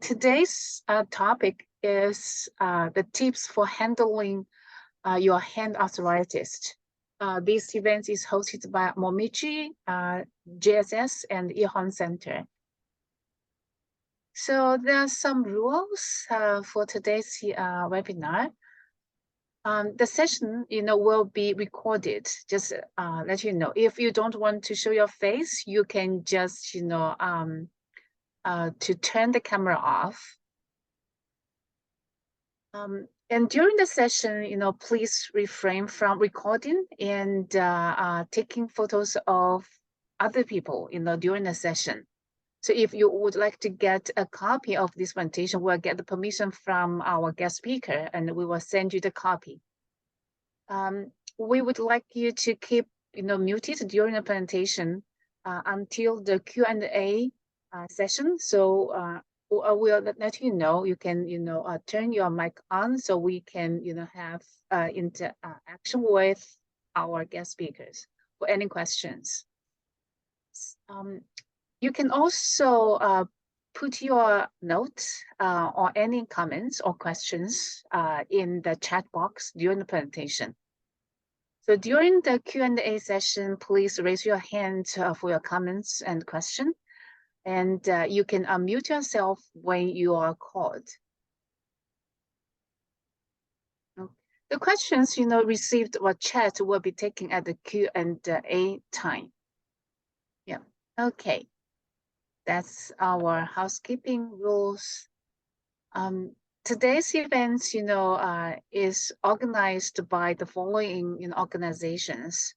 Today's topic is the tips for handling your hand arthritis. This event is hosted by Momij, JSS, and Yee Hong Centre. So there are some rules for today's webinar. The session, will be recorded. Just let you know. If you don't want to show your face, you can just, to turn the camera off. And during the session, please refrain from recording and taking photos of other people, during the session. So if you would like to get a copy of this presentation, we'll get the permission from our guest speaker and we will send you the copy. We would like you to keep, muted during the presentation until the Q&A session. So we'll let you know, you can, turn your mic on so we can, have interaction with our guest speakers for any questions. You can also put your notes or any comments or questions in the chat box during the presentation. So during the Q&A session, please raise your hand for your comments and questions. And you can unmute yourself when you are called. The questions, received or chat will be taken at the Q&A time. Yeah, okay. That's our housekeeping rules. Today's event, is organized by the following organizations.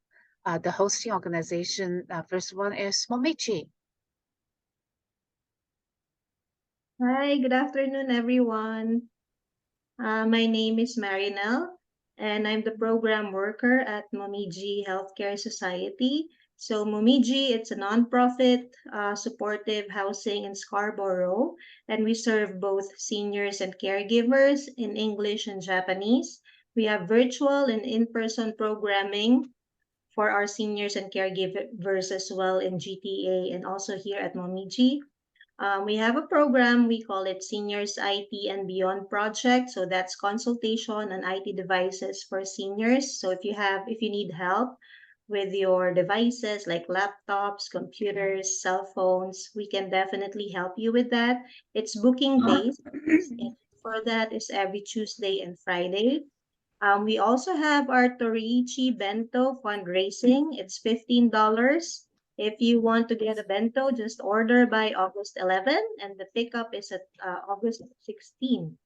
The hosting organization, first one is Momij. Hi, good afternoon, everyone. My name is Marinelle, and I'm the program worker at Momij Healthcare Society. So Momij, it's a nonprofit supportive housing in Scarborough, and we serve both seniors and caregivers in English and Japanese. We have virtual and in-person programming for our seniors and caregivers as well in GTA and also here at Momij. We have a program, we call it Seniors IT and Beyond Project. So that's consultation on IT devices for seniors. So if you need help with your devices like laptops, computers, cell phones, we can definitely help you with that. It's booking based. And for that is every Tuesday and Friday. We also have our Toriichi Bento fundraising. It's $15. If you want to get a bento, just order by August 11, and the pickup is at August 16.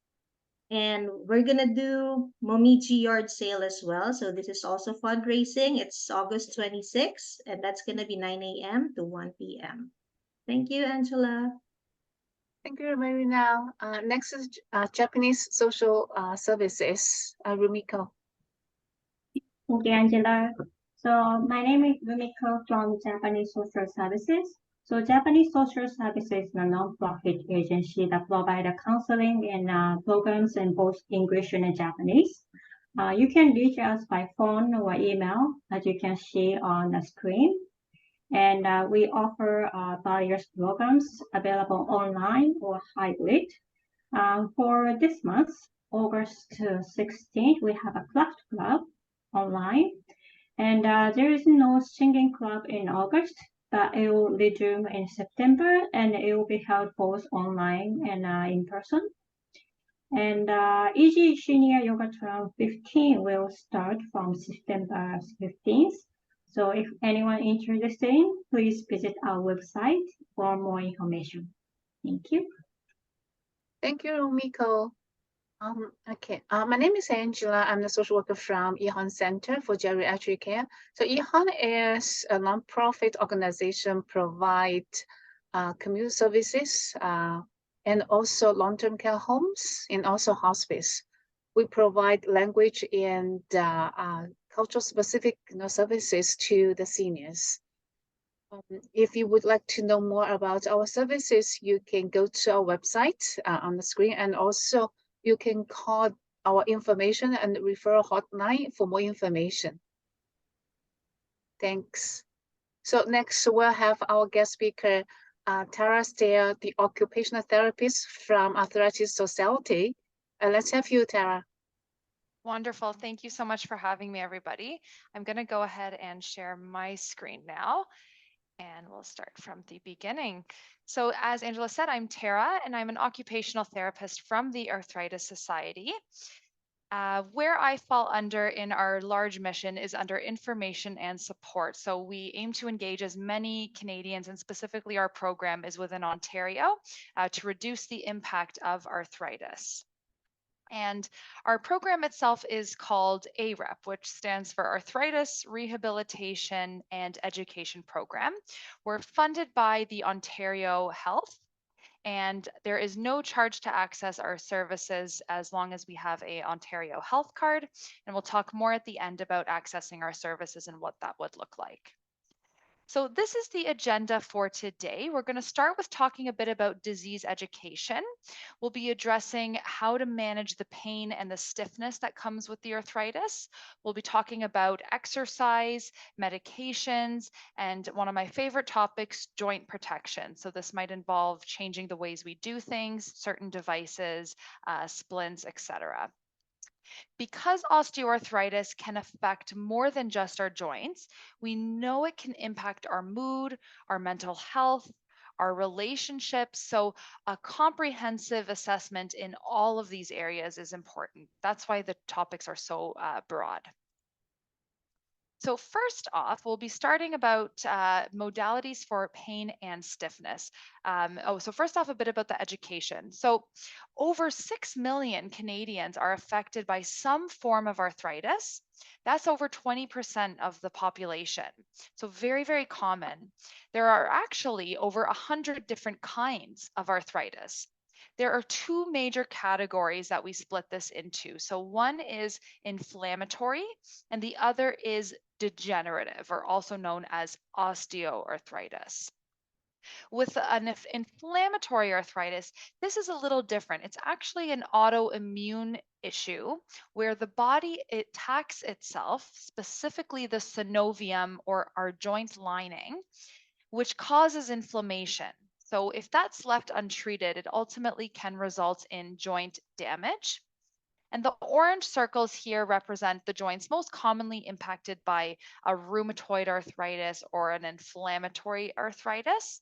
And we're gonna do Momij yard sale as well. So this is also fundraising. It's August 26, and that's gonna be 9 a.m. to 1 p.m. Thank you, Angela. Thank you, Marina. Next is Japanese Social Services, Rumiko. Thank you, Angela. So my name is Rumiko from Japanese Social Services. So Japanese Social Services is a non-profit agency that provides counseling and programs in both English and Japanese. You can reach us by phone or email, as you can see on the screen. And we offer various programs available online or hybrid. For this month, August 16th, we have a craft club online. And there is no singing club in August, but it will resume in September, and it will be held both online and in person. And Easy Senior Yoga Trial 15 will start from September 15th. So if anyone interested, please visit our website for more information. Thank you. Thank you, Rumiko. Okay, my name is Angela. I'm the social worker from Yee Hong Centre for Geriatric Care. So Yee Hong is a nonprofit organization, provide community services and also long-term care homes and also hospice. We provide language and cultural-specific services to the seniors. If you would like to know more about our services, you can go to our website on the screen, and also you can call our information and referral hotline for more information. Thanks. So next we'll have our guest speaker, Tara Stier, the occupational therapist from Arthritis Society. Let's have you, Tara. Wonderful. Thank you so much for having me, everybody. I'm going to go ahead and share my screen now, and we'll start from the beginning. So as Angela said, I'm Tara, and I'm an occupational therapist from the Arthritis Society. Where I fall under in our large mission is under information and support. So we aim to engage as many Canadians, and specifically our program is within Ontario, to reduce the impact of arthritis. And our program itself is called AREP, which stands for Arthritis Rehabilitation and Education Program. We're funded by the Ontario Health, and there is no charge to access our services as long as we have a Ontario Health card. And we'll talk more at the end about accessing our services and what that would look like. So this is the agenda for today. We're going to start with talking a bit about disease education. We'll be addressing how to manage the pain and the stiffness that comes with the arthritis. We'll be talking about exercise, medications, and one of my favorite topics, joint protection. So this might involve changing the ways we do things, certain devices, splints, etc. Because osteoarthritis can affect more than just our joints, we know it can impact our mood, our mental health, our relationships. So a comprehensive assessment in all of these areas is important. That's why the topics are so broad. So first off, we'll be starting about modalities for pain and stiffness. So first off, a bit about the education. So over 6 million Canadians are affected by some form of arthritis. That's over 20% of the population. So very, very common. There are actually over 100 different kinds of arthritis. There are two major categories that we split this into. So one is inflammatory and the other is degenerative, or also known as osteoarthritis. With an inflammatory arthritis, this is a little different. It's actually an autoimmune issue where the body attacks itself, specifically the synovium or our joint lining, which causes inflammation. So if that's left untreated, it ultimately can result in joint damage. And the orange circles here represent the joints most commonly impacted by a rheumatoid arthritis or an inflammatory arthritis.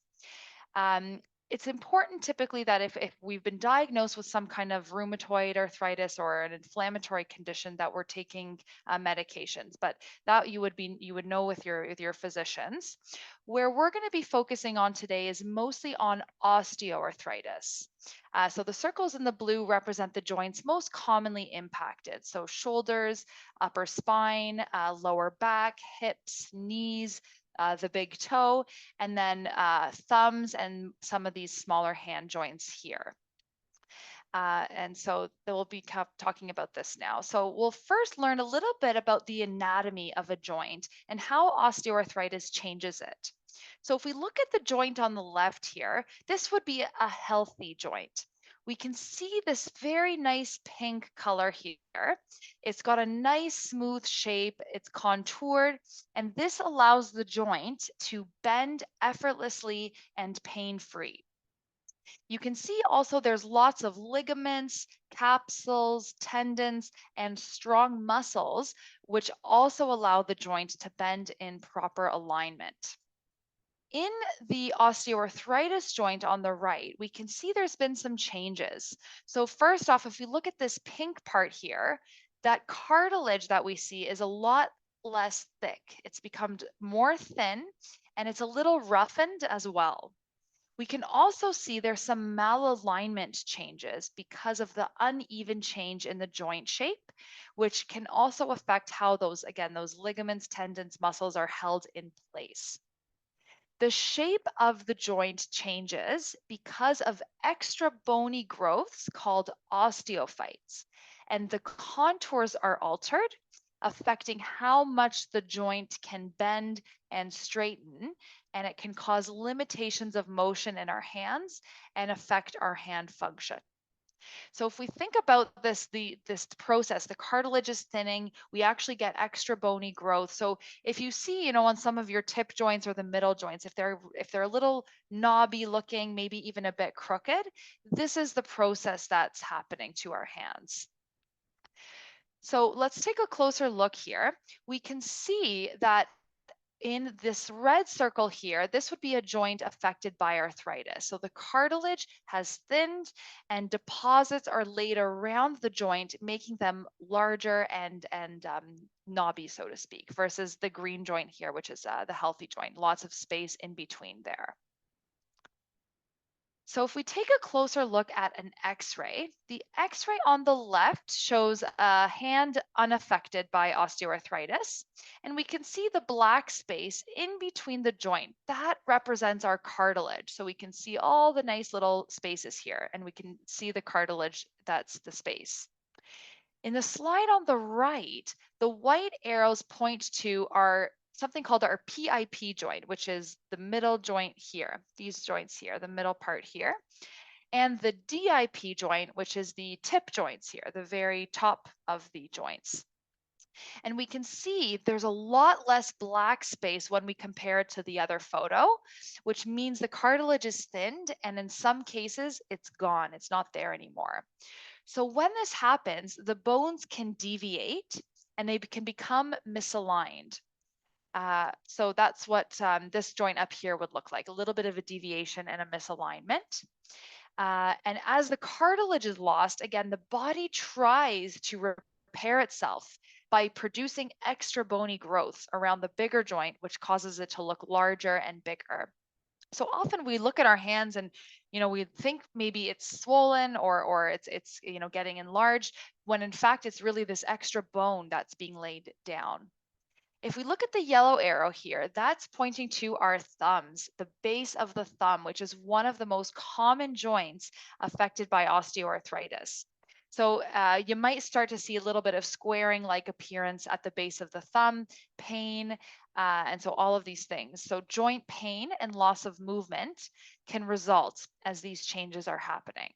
It's important typically that if we've been diagnosed with some kind of rheumatoid arthritis or an inflammatory condition, that we're taking medications, but that you would know with your physicians. Where we're going to be focusing on today is mostly on osteoarthritis. So the circles in the blue represent the joints most commonly impacted. So shoulders, upper spine, lower back, hips, knees, the big toe, and then thumbs and some of these smaller hand joints here. And so we'll be talking about this now. So we'll first learn a little bit about the anatomy of a joint and how osteoarthritis changes it. So if we look at the joint on the left here, this would be a healthy joint. We can see this very nice pink color here. It's got a nice smooth shape, it's contoured, and this allows the joint to bend effortlessly and pain-free. You can see also there's lots of ligaments, capsules, tendons, and strong muscles, which also allow the joint to bend in proper alignment. In the osteoarthritis joint on the right, we can see there's been some changes. So first off, if you look at this pink part here, that cartilage that we see is a lot less thick. It's become more thin and it's a little roughened as well. We can also see there's some malalignment changes because of the uneven change in the joint shape, which can also affect how those ligaments, tendons, muscles are held in place. The shape of the joint changes because of extra bony growths called osteophytes, and the contours are altered, affecting how much the joint can bend and straighten, and it can cause limitations of motion in our hands and affect our hand function. So if we think about this process, the cartilage is thinning, we actually get extra bony growth. So if you see, on some of your tip joints or the middle joints, if they're a little knobby looking, maybe even a bit crooked, this is the process that's happening to our hands. So let's take a closer look here. We can see that in this red circle here, this would be a joint affected by arthritis. So the cartilage has thinned and deposits are laid around the joint, making them larger and knobby, so to speak, versus the green joint here, which is the healthy joint, lots of space in between there. So if we take a closer look at an X-ray, the X-ray on the left shows a hand unaffected by osteoarthritis, and we can see the black space in between the joint. That represents our cartilage. So we can see all the nice little spaces here, and we can see the cartilage, that's the space. In the slide on the right, the white arrows point to our something called our PIP joint, which is the middle joint here, these joints here, the middle part here, and the DIP joint, which is the tip joints here, the very top of the joints. And we can see there's a lot less black space when we compare it to the other photo, which means the cartilage is thinned, and in some cases, it's gone. It's not there anymore. So when this happens, the bones can deviate and they can become misaligned. So that's what this joint up here would look like, a little bit of a deviation and a misalignment. And as the cartilage is lost, again, the body tries to repair itself by producing extra bony growth around the bigger joint, which causes it to look larger and bigger. So often we look at our hands and we think maybe it's swollen or it's getting enlarged, when in fact it's really this extra bone that's being laid down. If we look at the yellow arrow here, that's pointing to our thumbs, the base of the thumb, which is one of the most common joints affected by osteoarthritis. So you might start to see a little bit of squaring-like appearance at the base of the thumb, pain, and so all of these things. So joint pain and loss of movement can result as these changes are happening.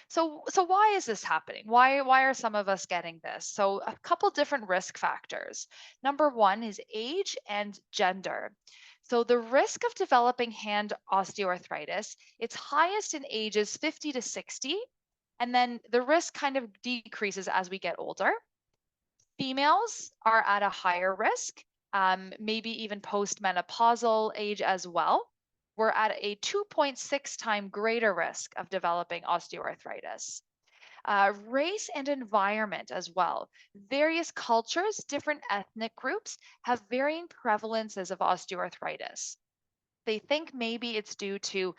So why is this happening? Why are some of us getting this? So a couple different risk factors. Number one is age and gender. So the risk of developing hand osteoarthritis, it's highest in ages 50 to 60, and then the risk kind of decreases as we get older. Females are at a higher risk, maybe even postmenopausal age as well. We're at a 2.6 times greater risk of developing osteoarthritis. Race and environment as well. Various cultures, different ethnic groups have varying prevalences of osteoarthritis. They think maybe it's due to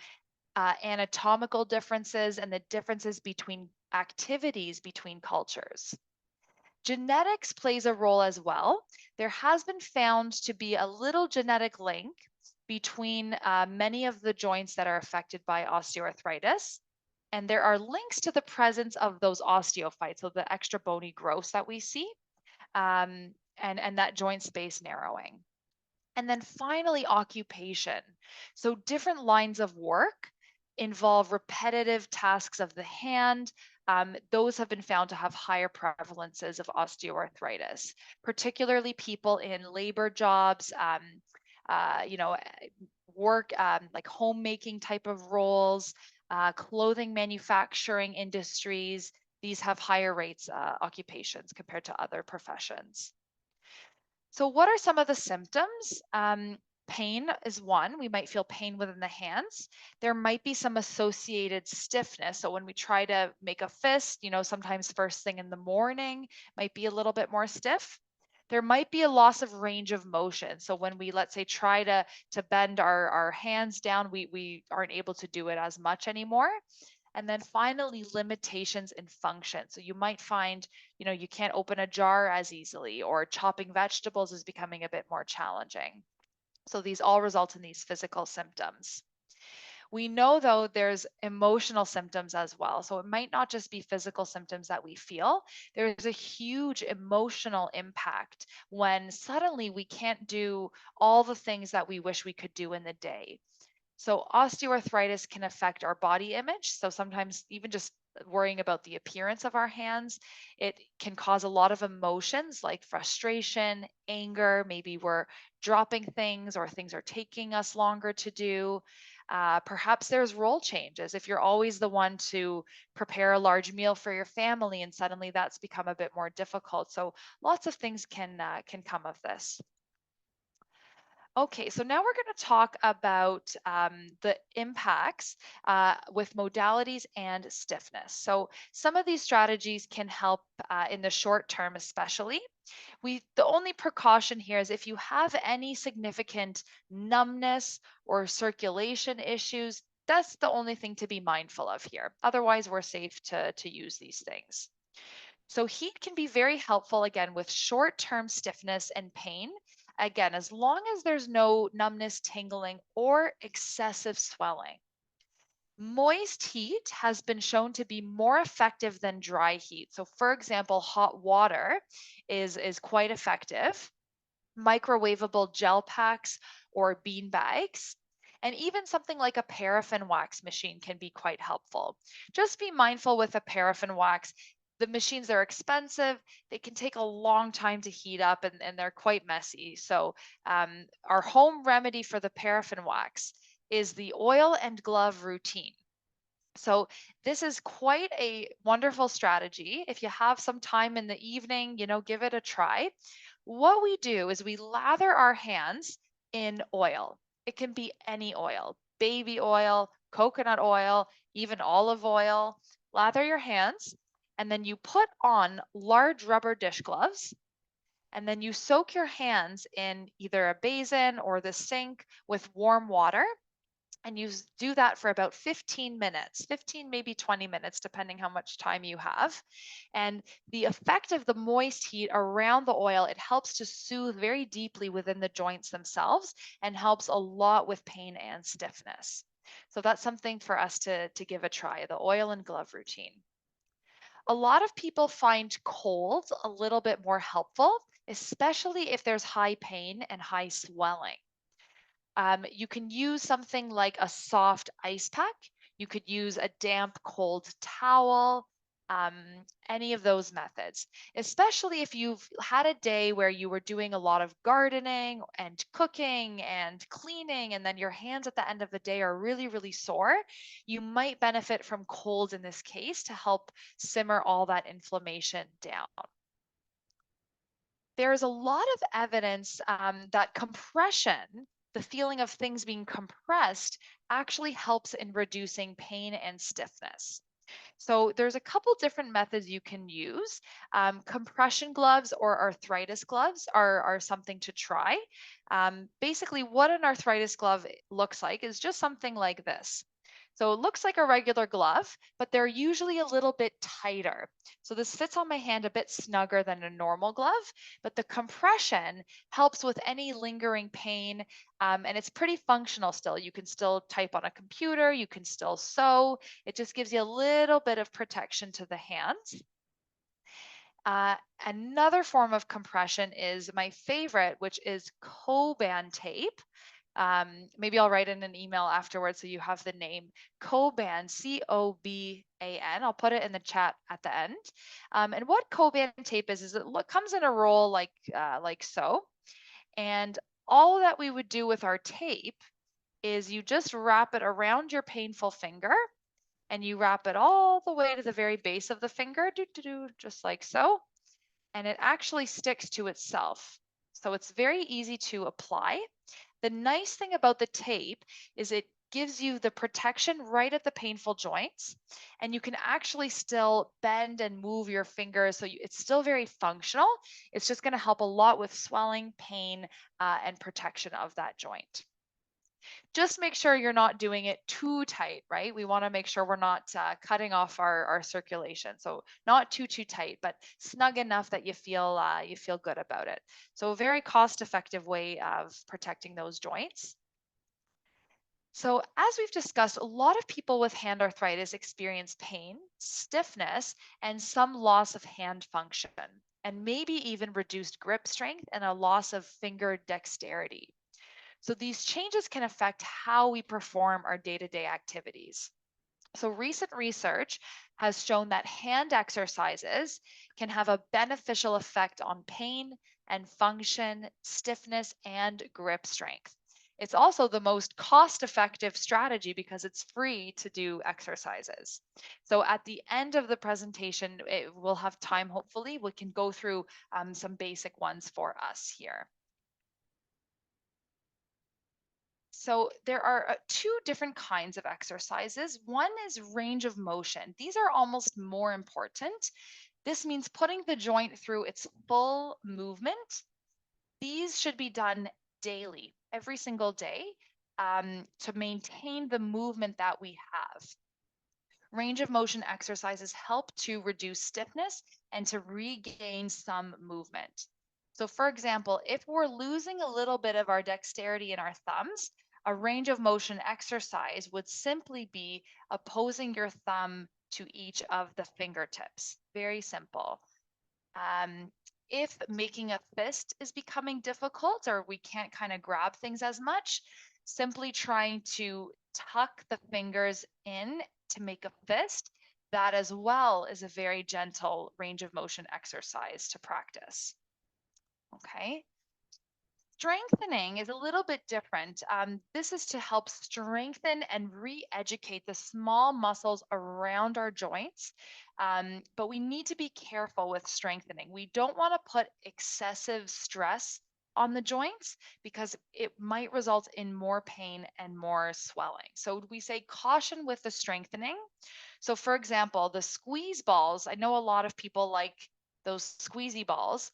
anatomical differences and the differences between activities between cultures. Genetics plays a role as well. There has been found to be a little genetic link between many of the joints that are affected by osteoarthritis. And there are links to the presence of those osteophytes, so the extra bony growths that we see, and that joint space narrowing. And then finally, occupation. So different lines of work involve repetitive tasks of the hand. Those have been found to have higher prevalences of osteoarthritis, particularly people in labor jobs, work like homemaking type of roles, clothing manufacturing industries. These have higher rates occupations compared to other professions. So what are some of the symptoms? Pain is one. We might feel pain within the hands. There might be some associated stiffness. So when we try to make a fist, sometimes first thing in the morning might be a little bit more stiff. There might be a loss of range of motion. So when we, let's say, try to bend our hands down, we aren't able to do it as much anymore. And then finally, limitations in function. So you might find, you can't open a jar as easily, or chopping vegetables is becoming a bit more challenging. So these all result in these physical symptoms. We know, though, there's emotional symptoms as well. So it might not just be physical symptoms that we feel. There's a huge emotional impact when suddenly we can't do all the things that we wish we could do in the day. So osteoarthritis can affect our body image. So sometimes even just worrying about the appearance of our hands, it can cause a lot of emotions like frustration, anger. Maybe we're dropping things or things are taking us longer to do. Perhaps there's role changes. If you're always the one to prepare a large meal for your family and suddenly that's become a bit more difficult. So lots of things can come of this. Okay, so now we're going to talk about the impacts with modalities and stiffness. So some of these strategies can help in the short term, especially. The only precaution here is if you have any significant numbness or circulation issues, that's the only thing to be mindful of here. Otherwise, we're safe to use these things. So heat can be very helpful again with short-term stiffness and pain. Again, as long as there's no numbness, tingling, or excessive swelling. Moist heat has been shown to be more effective than dry heat. So for example, hot water is quite effective. Microwavable gel packs or bean bags. And even something like a paraffin wax machine can be quite helpful. Just be mindful with a paraffin wax. The machines are expensive. They can take a long time to heat up and they're quite messy. So our home remedy for the paraffin wax is the oil and glove routine. So this is quite a wonderful strategy. If you have some time in the evening, give it a try. What we do is we lather our hands in oil. It can be any oil, baby oil, coconut oil, even olive oil. Lather your hands, and then you put on large rubber dish gloves, and then you soak your hands in either a basin or the sink with warm water. And you do that for about 15 minutes, 15, maybe 20 minutes, depending how much time you have. And the effect of the moist heat around the oil, it helps to soothe very deeply within the joints themselves and helps a lot with pain and stiffness. So that's something for us to give a try, the oil and glove routine. A lot of people find cold a little bit more helpful, especially if there's high pain and high swelling. You can use something like a soft ice pack. You could use a damp, cold towel, any of those methods, especially if you've had a day where you were doing a lot of gardening and cooking and cleaning, and then your hands at the end of the day are really, really sore. You might benefit from cold in this case to help simmer all that inflammation down. There's a lot of evidence that compression, the feeling of things being compressed, actually helps in reducing pain and stiffness. So there's a couple different methods you can use. Compression gloves or arthritis gloves are something to try. Basically, what an arthritis glove looks like is just something like this. So it looks like a regular glove, but they're usually a little bit tighter. So this fits on my hand a bit snugger than a normal glove, but the compression helps with any lingering pain, and it's pretty functional still. You can still type on a computer, you can still sew. It just gives you a little bit of protection to the hands. Another form of compression is my favorite, which is Coban tape. Maybe I'll write in an email afterwards so you have the name. Coban, C-O-B-A-N. I'll put it in the chat at the end. And what Coban tape is it comes in a roll like so. And all that we would do with our tape is you just wrap it around your painful finger, and you wrap it all the way to the very base of the finger, just like so. And it actually sticks to itself. So it's very easy to apply. The nice thing about the tape is it gives you the protection right at the painful joints, and you can actually still bend and move your fingers. So it's still very functional. It's just going to help a lot with swelling, pain, and protection of that joint. Just make sure you're not doing it too tight, right? We want to make sure we're not cutting off our circulation. So not too tight, but snug enough that you feel good about it. So a very cost-effective way of protecting those joints. So as we've discussed, a lot of people with hand arthritis experience pain, stiffness, and some loss of hand function, and maybe even reduced grip strength and a loss of finger dexterity. So these changes can affect how we perform our day-to-day activities. So recent research has shown that hand exercises can have a beneficial effect on pain and function, stiffness, and grip strength. It's also the most cost-effective strategy because it's free to do exercises. So at the end of the presentation, we'll have time, hopefully, we can go through some basic ones for us here. So there are two different kinds of exercises. One is range of motion. These are almost more important. This means putting the joint through its full movement. These should be done daily, every single day, to maintain the movement that we have. Range of motion exercises help to reduce stiffness and to regain some movement. So for example, if we're losing a little bit of our dexterity in our thumbs, a range of motion exercise would simply be opposing your thumb to each of the fingertips. Very simple. If making a fist is becoming difficult or we can't kind of grab things as much, simply trying to tuck the fingers in to make a fist, that as well is a very gentle range of motion exercise to practice. Okay. Strengthening is a little bit different. This is to help strengthen and re-educate the small muscles around our joints. But we need to be careful with strengthening. We don't want to put excessive stress on the joints because it might result in more pain and more swelling. So we say caution with the strengthening. So for example, the squeeze balls, I know a lot of people like those squeezy balls.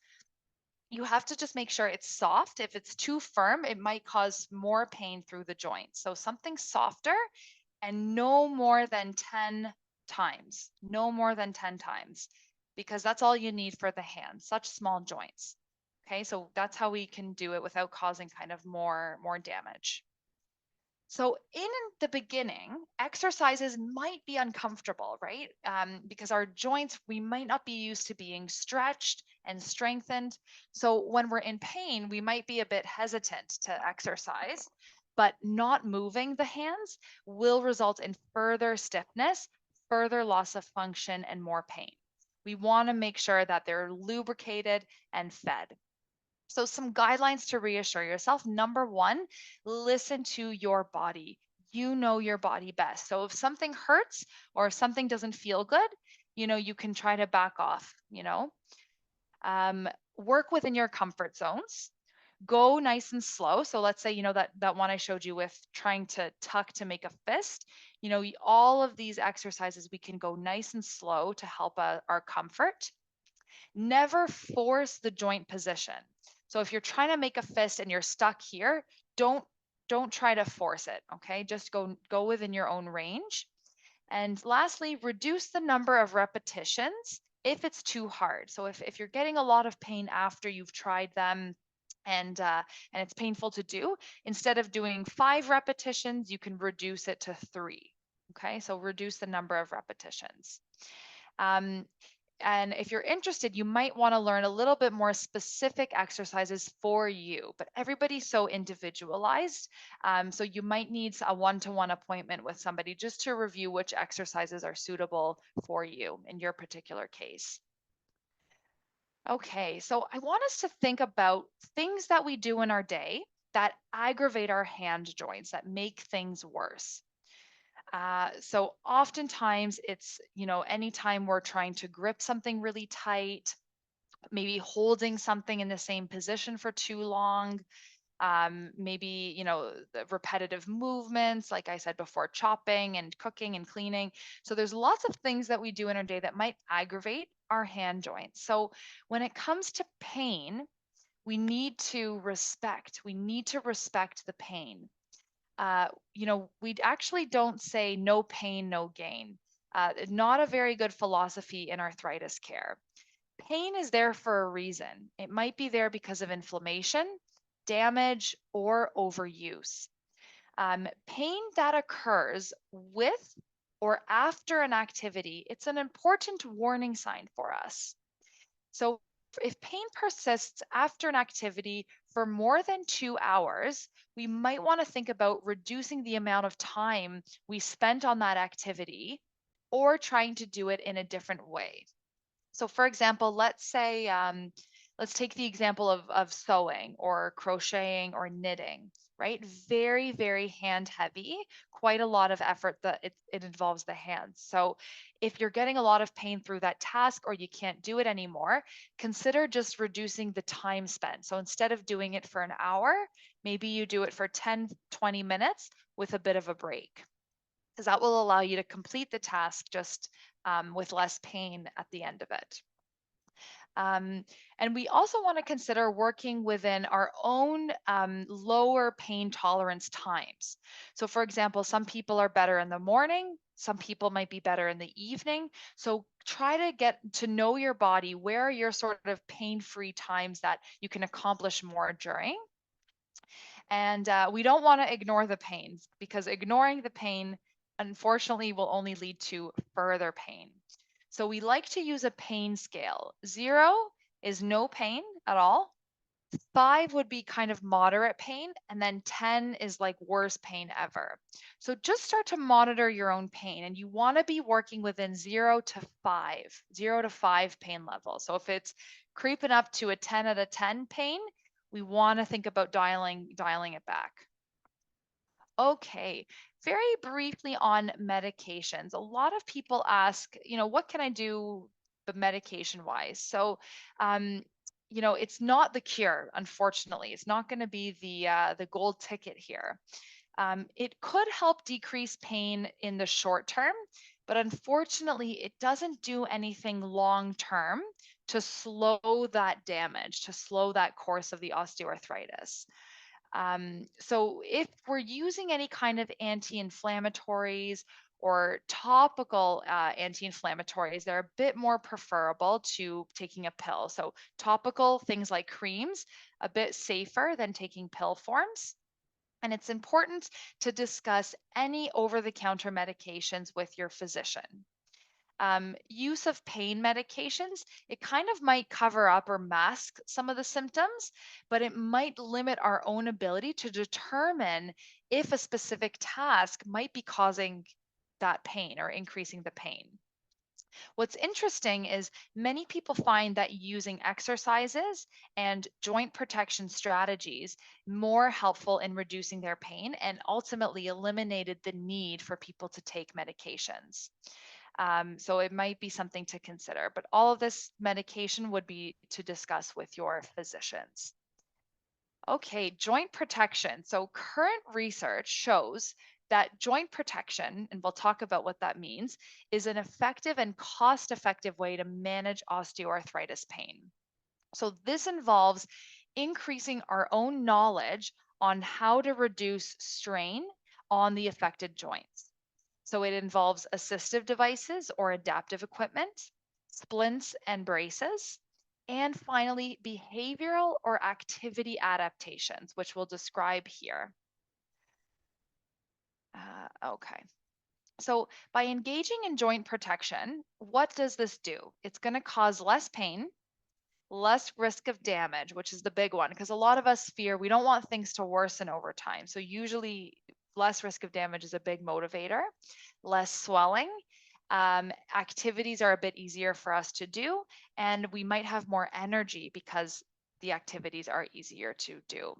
You have to just make sure it's soft. If it's too firm, it might cause more pain through the joint. So something softer and no more than 10 times, no more than 10 times, because that's all you need for the hand, such small joints. Okay, so that's how we can do it without causing kind of more damage. So in the beginning, exercises might be uncomfortable, right? Because our joints, we might not be used to being stretched and strengthened. So when we're in pain, we might be a bit hesitant to exercise, but not moving the hands will result in further stiffness, further loss of function, and more pain. We want to make sure that they're lubricated and fed. So some guidelines to reassure yourself. Number one, listen to your body. You know your body best. So if something hurts or if something doesn't feel good, you can try to back off, work within your comfort zones. Go nice and slow. So let's say, that one I showed you with trying to tuck to make a fist, all of these exercises, we can go nice and slow to help our comfort. Never force the joint position. So if you're trying to make a fist and you're stuck here, don't try to force it, okay? Just go within your own range. And lastly, reduce the number of repetitions if it's too hard. So if you're getting a lot of pain after you've tried them and it's painful to do, instead of doing 5 repetitions, you can reduce it to 3. Okay, so reduce the number of repetitions. And if you're interested, you might want to learn a little bit more specific exercises for you, but everybody's so individualized. So you might need a one-to-one appointment with somebody just to review which exercises are suitable for you in your particular case. Okay, so I want us to think about things that we do in our day that aggravate our hand joints, that make things worse. So oftentimes it's, anytime we're trying to grip something really tight, maybe holding something in the same position for too long, maybe, the repetitive movements, like I said before, chopping and cooking and cleaning. So there's lots of things that we do in our day that might aggravate our hand joints. So when it comes to pain, we need to respect the pain. We actually don't say no pain, no gain. Not a very good philosophy in arthritis care. Pain is there for a reason. It might be there because of inflammation, damage, or overuse. Pain that occurs with or after an activity, it's an important warning sign for us. So if pain persists after an activity for more than 2 hours, we might want to think about reducing the amount of time we spent on that activity or trying to do it in a different way. So for example, let's say, let's take the example of sewing or crocheting or knitting, right? Very, very hand heavy, quite a lot of effort that it involves the hands. So if you're getting a lot of pain through that task or you can't do it anymore, consider just reducing the time spent. So instead of doing it for an hour, maybe you do it for 10, 20 minutes with a bit of a break, because that will allow you to complete the task just with less pain at the end of it. And we also want to consider working within our own lower pain tolerance times. So for example, some people are better in the morning, some people might be better in the evening. So try to get to know your body. Where are your sort of pain-free times that you can accomplish more during? And we don't want to ignore the pain, because ignoring the pain, unfortunately, will only lead to further pain. So we like to use a pain scale. 0 is no pain at all. 5 would be kind of moderate pain, and then 10 is like worst pain ever. So just start to monitor your own pain, and you want to be working within 0 to 5, 0 to 5 pain level. So if it's creeping up to a 10 out of 10 pain, we want to think about dialing it back. Okay, very briefly on medications. A lot of people ask, what can I do but medication wise? So, it's not the cure, unfortunately. It's not going to be the gold ticket here. It could help decrease pain in the short term, but unfortunately, it doesn't do anything long term to slow that damage, to slow that course of the osteoarthritis. So if we're using any kind of anti-inflammatories or topical anti-inflammatories, they're a bit more preferable to taking a pill. So topical things like creams, a bit safer than taking pill forms. And it's important to discuss any over-the-counter medications with your physician. Use of pain medications, it kind of might cover up or mask some of the symptoms, but it might limit our own ability to determine if a specific task might be causing that pain or increasing the pain. What's interesting is many people find that using exercises and joint protection strategies more helpful in reducing their pain, and ultimately eliminated the need for people to take medications. So it might be something to consider, but all of this medication would be to discuss with your physicians. Okay, joint protection. So current research shows that joint protection, and we'll talk about what that means, is an effective and cost-effective way to manage osteoarthritis pain. So this involves increasing our own knowledge on how to reduce strain on the affected joints. So it involves assistive devices or adaptive equipment, splints and braces, and finally, behavioral or activity adaptations, which we'll describe here. Okay. So by engaging in joint protection, what does this do? It's going to cause less pain, less risk of damage, which is the big one, because a lot of us fear we don't want things to worsen over time. So usually less risk of damage is a big motivator, less swelling. Activities are a bit easier for us to do, and we might have more energy because the activities are easier to do.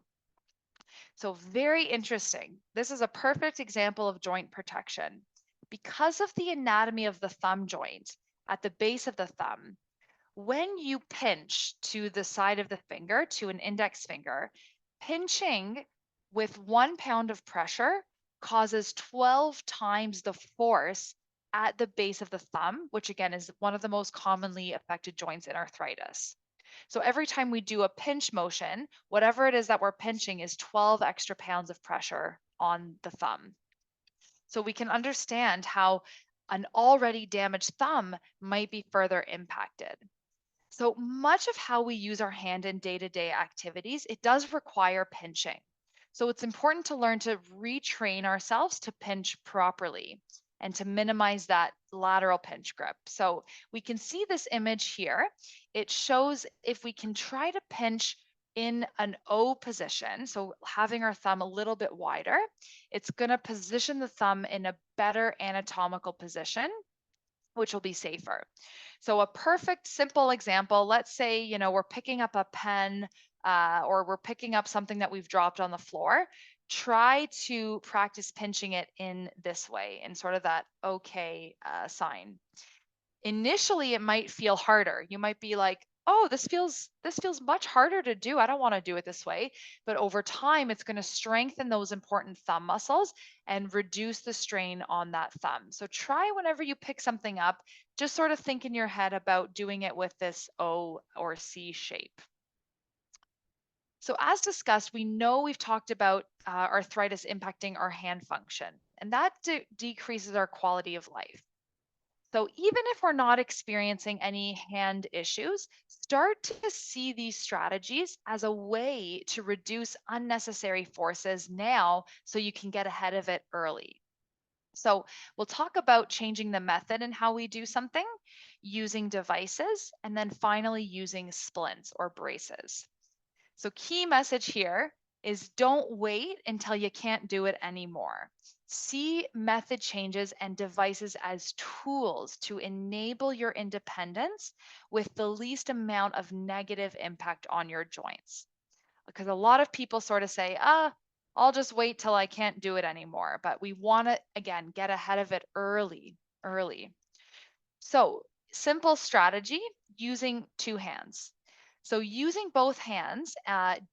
So very interesting. This is a perfect example of joint protection. Because of the anatomy of the thumb joint at the base of the thumb, when you pinch to the side of the finger, to an index finger, pinching with 1 pound of pressure causes 12 times the force at the base of the thumb, which again is one of the most commonly affected joints in arthritis. So every time we do a pinch motion, whatever it is that we're pinching is 12 extra pounds of pressure on the thumb. So we can understand how an already damaged thumb might be further impacted. So much of how we use our hand in day-to-day activities, it does require pinching. So it's important to learn to retrain ourselves to pinch properly and to minimize that lateral pinch grip. So we can see this image here. It shows if we can try to pinch in an O position, so having our thumb a little bit wider, it's going to position the thumb in a better anatomical position, which will be safer. So a perfect simple example, let's say, we're picking up a pen or we're picking up something that we've dropped on the floor. Try to practice pinching it in this way, in sort of that okay sign. Initially, it might feel harder. You might be like, oh, this feels much harder to do. I don't want to do it this way. But over time, it's going to strengthen those important thumb muscles and reduce the strain on that thumb. So try whenever you pick something up, just sort of think in your head about doing it with this O or C shape. So as discussed, we know we've talked about arthritis impacting our hand function, and that decreases our quality of life. So even if we're not experiencing any hand issues, start to see these strategies as a way to reduce unnecessary forces now so you can get ahead of it early. So we'll talk about changing the method and how we do something, using devices, and then finally using splints or braces. So key message here is don't wait until you can't do it anymore. See method changes and devices as tools to enable your independence with the least amount of negative impact on your joints. Because a lot of people sort of say, I'll just wait till I can't do it anymore. But we want to, again, get ahead of it early. So simple strategy, using two hands. So using both hands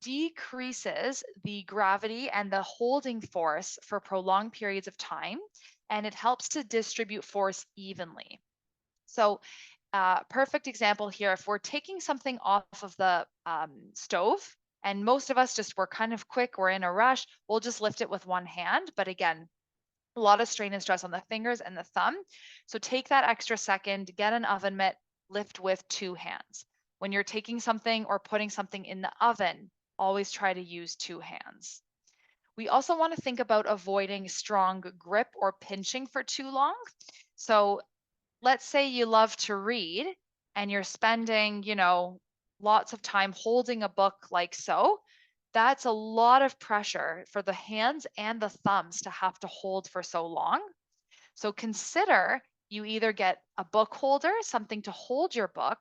decreases the gravity and the holding force for prolonged periods of time, and it helps to distribute force evenly. So perfect example here, if we're taking something off of the stove, and most of us we're kind of quick, we're in a rush, we'll just lift it with one hand. But again, a lot of strain and stress on the fingers and the thumb. So take that extra second, get an oven mitt, lift with two hands. When you're taking something or putting something in the oven, always try to use two hands. We also want to think about avoiding strong grip or pinching for too long. So let's say you love to read and you're spending, lots of time holding a book like so. That's a lot of pressure for the hands and the thumbs to have to hold for so long. So consider you either get a book holder, something to hold your book,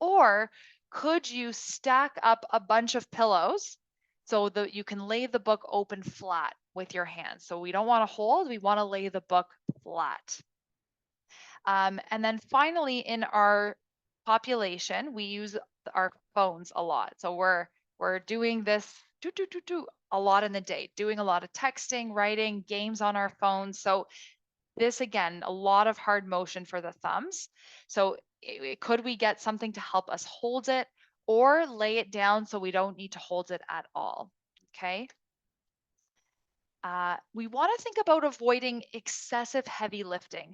or could you stack up a bunch of pillows so that you can lay the book open flat with your hands. So we don't want to hold, we want to lay the book flat. And then finally, in our population, we use our phones a lot. So we're doing this a lot in the day, doing a lot of texting, writing, games on our phones. So this, again, a lot of hard motion for the thumbs. So could we get something to help us hold it or lay it down so we don't need to hold it at all? Okay. We want to think about avoiding excessive heavy lifting.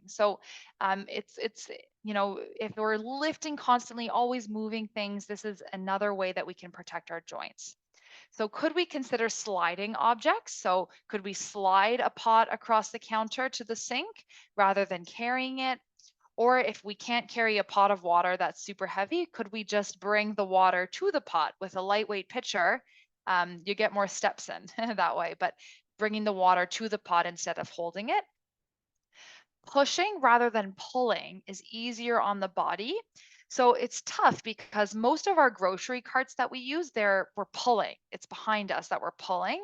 So it's if we're lifting constantly, always moving things, this is another way that we can protect our joints. So could we consider sliding objects? So could we slide a pot across the counter to the sink rather than carrying it? Or if we can't carry a pot of water that's super heavy, could we just bring the water to the pot with a lightweight pitcher? You get more steps in that way, but bringing the water to the pot instead of holding it. Pushing rather than pulling is easier on the body. So it's tough because most of our grocery carts that we use, we're pulling. It's behind us that we're pulling.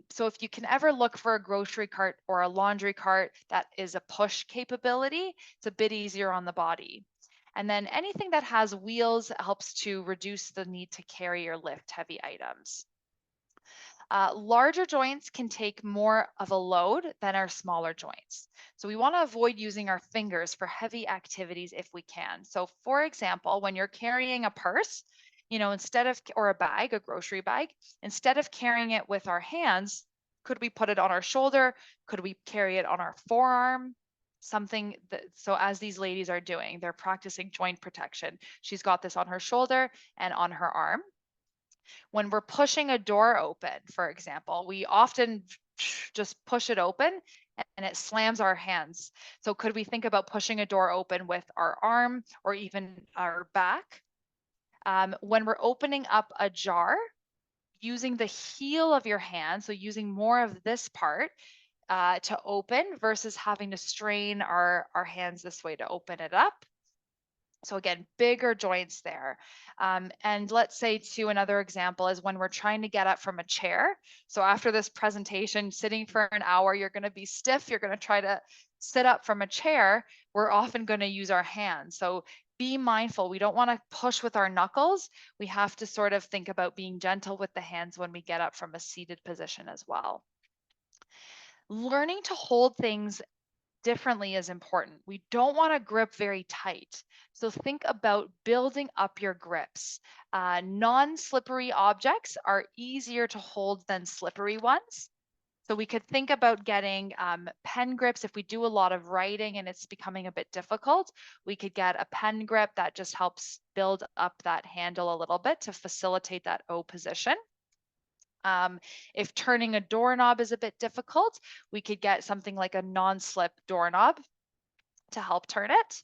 So if you can ever look for a grocery cart or a laundry cart that is a push capability, it's a bit easier on the body. And then anything that has wheels helps to reduce the need to carry or lift heavy items. Larger joints can take more of a load than our smaller joints. So we want to avoid using our fingers for heavy activities if we can. So for example, when you're carrying a purse, or a bag, a grocery bag, instead of carrying it with our hands, could we put it on our shoulder? Could we carry it on our forearm? So as these ladies are doing, they're practicing joint protection. She's got this on her shoulder and on her arm. When we're pushing a door open, for example, we often just push it open and it slams our hands. So could we think about pushing a door open with our arm or even our back? When we're opening up a jar, using the heel of your hand, so using more of this part to open versus having to strain our hands this way to open it up. So again, bigger joints there. And let's say too, another example is when we're trying to get up from a chair. So after this presentation, sitting for an hour, you're going to be stiff. You're going to try to sit up from a chair. We're often going to use our hands. So be mindful. We don't want to push with our knuckles. We have to sort of think about being gentle with the hands when we get up from a seated position as well. Learning to hold things differently is important. We don't want to grip very tight. So think about building up your grips. Non-slippery objects are easier to hold than slippery ones. So we could think about getting pen grips. If we do a lot of writing and it's becoming a bit difficult, we could get a pen grip that just helps build up that handle a little bit to facilitate that O position. If turning a doorknob is a bit difficult, we could get something like a non-slip doorknob to help turn it.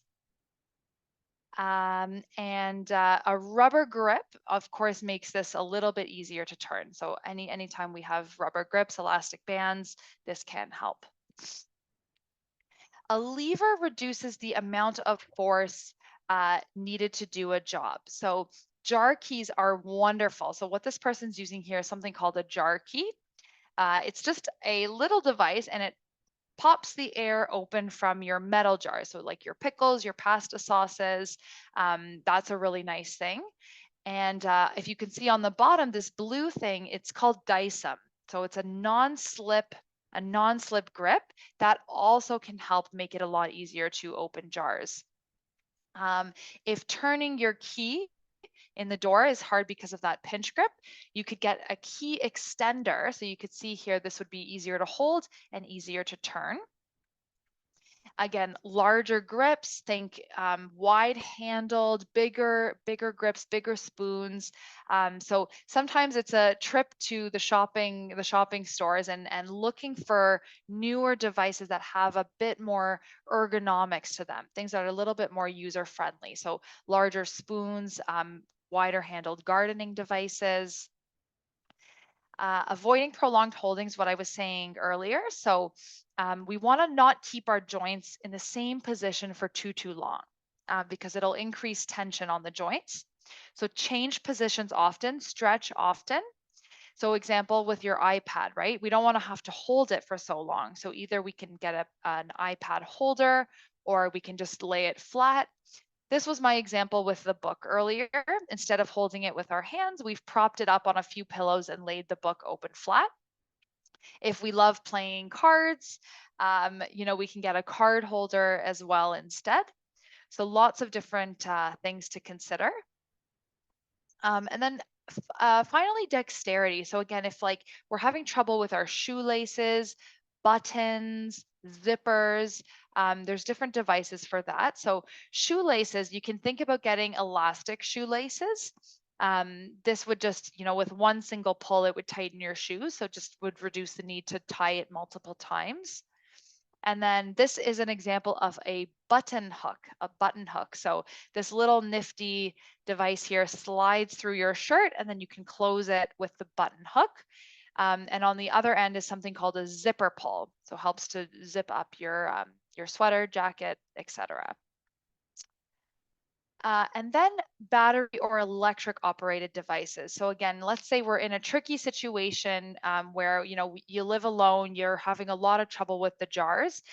And a rubber grip, of course, makes this a little bit easier to turn. So anytime we have rubber grips, elastic bands, this can help. A lever reduces the amount of force needed to do a job. So jar keys are wonderful. So what this person's using here is something called a jar key. It's just a little device and it pops the air open from your metal jar. So like your pickles, your pasta sauces, that's a really nice thing. And if you can see on the bottom, this blue thing, it's called Dysum. So it's a non-slip grip that also can help make it a lot easier to open jars. If turning your key in the door is hard because of that pinch grip, you could get a key extender. So you could see here, this would be easier to hold and easier to turn. Again, larger grips, think wide handled, bigger grips, bigger spoons. So sometimes it's a trip to the shopping stores and looking for newer devices that have a bit more ergonomics to them, things that are a little bit more user friendly. So larger spoons, wider handled gardening devices. Avoiding prolonged holdings, what I was saying earlier. So we want to not keep our joints in the same position for too long because it'll increase tension on the joints. So change positions often, stretch often. So example with your iPad, right? We don't want to have to hold it for so long. So either we can get an iPad holder or we can just lay it flat. This was my example with the book earlier. Instead of holding it with our hands, we've propped it up on a few pillows and laid the book open flat. If we love playing cards, we can get a card holder as well instead. So lots of different things to consider. And then finally, dexterity. So again, if like we're having trouble with our shoelaces, buttons, zippers, there's different devices for that. So shoelaces, you can think about getting elastic shoelaces. This would just, with one single pull, it would tighten your shoes. So just would reduce the need to tie it multiple times. And then this is an example of a button hook. So this little nifty device here slides through your shirt and then you can close it with the button hook. And on the other end is something called a zipper pull. So helps to zip up your sweater, jacket, etc. And then battery or electric operated devices. So again, let's say we're in a tricky situation where, you live alone, you're having a lot of trouble with the jars.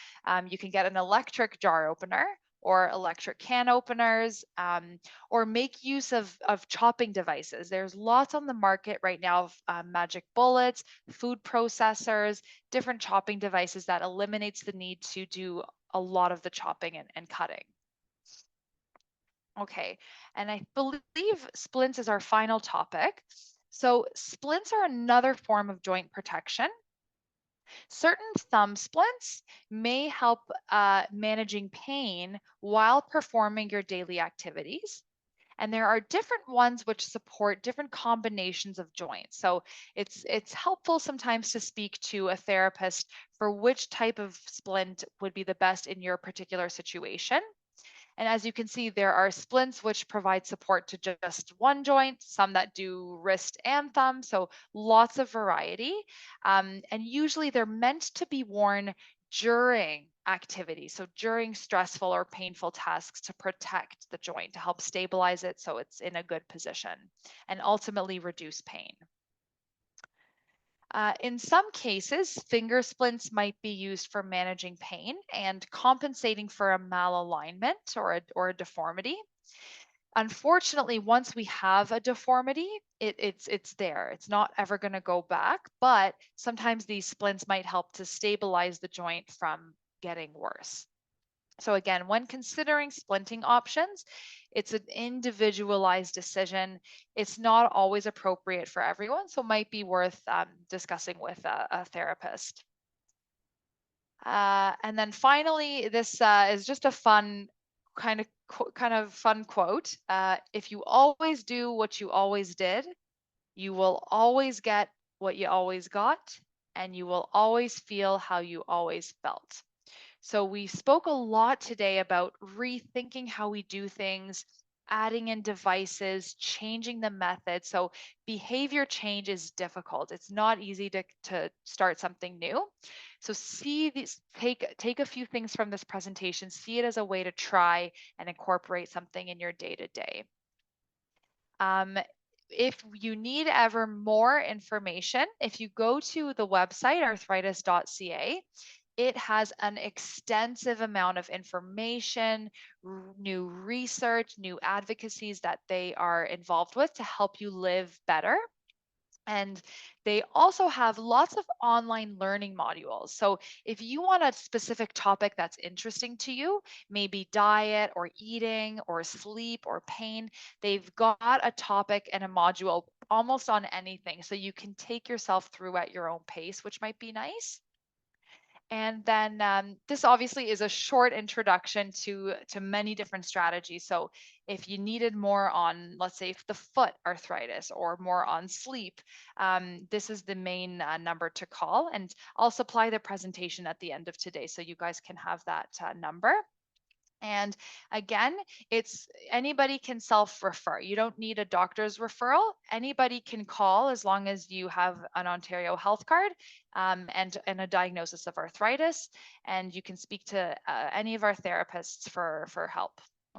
You can get an electric jar opener or electric can openers, or make use of chopping devices. There's lots on the market right now of magic bullets, food processors, different chopping devices that eliminates the need to do a lot of the chopping and cutting. Okay, and I believe splints is our final topic. So splints are another form of joint protection. Certain thumb splints may help managing pain while performing your daily activities. And there are different ones which support different combinations of joints. So it's helpful sometimes to speak to a therapist for which type of splint would be the best in your particular situation. And as you can see, there are splints which provide support to just one joint, some that do wrist and thumb, so lots of variety. And usually they're meant to be worn during activity, so during stressful or painful tasks to protect the joint, to help stabilize it so it's in a good position and ultimately reduce pain. In some cases, finger splints might be used for managing pain and compensating for a malalignment or a deformity. Unfortunately, once we have a deformity, it's there. It's not ever going to go back, but sometimes these splints might help to stabilize the joint from getting worse. So again, when considering splinting options, it's an individualized decision. It's not always appropriate for everyone, so it might be worth discussing with a therapist. And then finally, this is just a fun kind of fun quote. If you always do what you always did, you will always get what you always got, and you will always feel how you always felt. So we spoke a lot today about rethinking how we do things, adding in devices, changing the method. So behavior change is difficult. It's not easy to start something new. So see these, take a few things from this presentation, see it as a way to try and incorporate something in your day-to-day. If you need ever more information, if you go to the website arthritis.ca, it has an extensive amount of information, new research, new advocacies that they are involved with to help you live better. And they also have lots of online learning modules. So if you want a specific topic that's interesting to you, maybe diet or eating or sleep or pain, they've got a topic and a module almost on anything. So you can take yourself through at your own pace, which might be nice. And then this obviously is a short introduction to many different strategies. So if you needed more on, let's say, the foot arthritis or more on sleep, this is the main number to call. And I'll supply the presentation at the end of today so you guys can have that number. And again, it's anybody can self-refer. You don't need a doctor's referral. Anybody can call as long as you have an Ontario health card and a diagnosis of arthritis. And you can speak to any of our therapists for help.